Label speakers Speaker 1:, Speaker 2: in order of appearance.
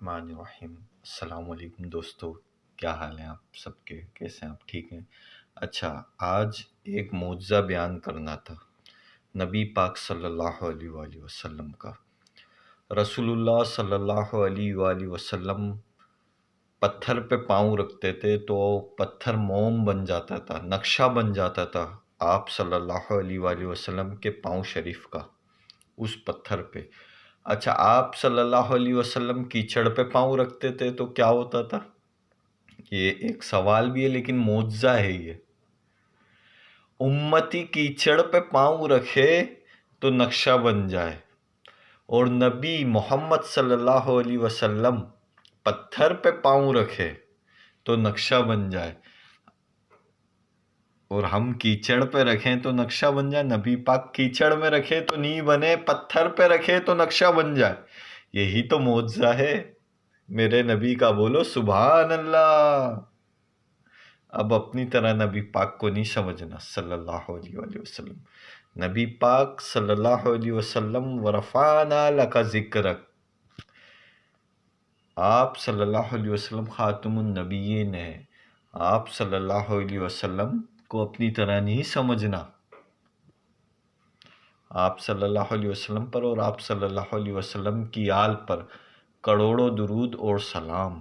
Speaker 1: الرحمن الرحیم۔ السلام علیکم دوستو، کیا حال ہیں آپ سب کے؟ کیسے ہیں آپ؟ ٹھیک ہیں؟ اچھا، آج ایک معجزہ بیان کرنا تھا نبی پاک صلی اللہ علیہ وآلہ وسلم کا۔ رسول اللہ صلی اللہ علیہ وآلہ وسلم پتھر پہ پاؤں رکھتے تھے تو پتھر موم بن جاتا تھا، نقشہ بن جاتا تھا آپ صلی اللہ علیہ وآلہ وسلم کے پاؤں شریف کا اس پتھر پہ۔ اچھا، آپ صلی اللہ علیہ وسلم کیچڑ پہ پاؤں رکھتے تھے تو کیا ہوتا تھا؟ یہ ایک سوال بھی ہے لیکن معجزہ ہے یہ۔ امتی کیچڑ پہ پاؤں رکھے تو نقشہ بن جائے، اور نبی محمد صلی اللہ علیہ وسلم پتھر پہ پاؤں رکھے تو نقشہ بن جائے، اور ہم کیچڑ پہ رکھیں تو نقشہ بن جائے۔ نبی پاک کیچڑ میں رکھے تو نہیں بنے، پتھر پہ رکھے تو نقشہ بن جائے۔ یہی تو معجزہ ہے میرے نبی کا، بولو سبحان اللہ۔ اب اپنی طرح نبی پاک کو نہیں سمجھنا صلی اللہ علیہ وآلہ وسلم۔ نبی پاک صلی اللہ علیہ وسلم ورفعنا لک ذکرک، آپ صلی اللہ علیہ وسلم خاتم النبیین ہیں۔ آپ صلی اللہ علیہ وسلم کو اپنی طرح نہیں سمجھنا، آپ صلی اللہ علیہ وسلم پر اور آپ صلی اللہ علیہ وسلم کی آل پر کروڑوں درود اور سلام۔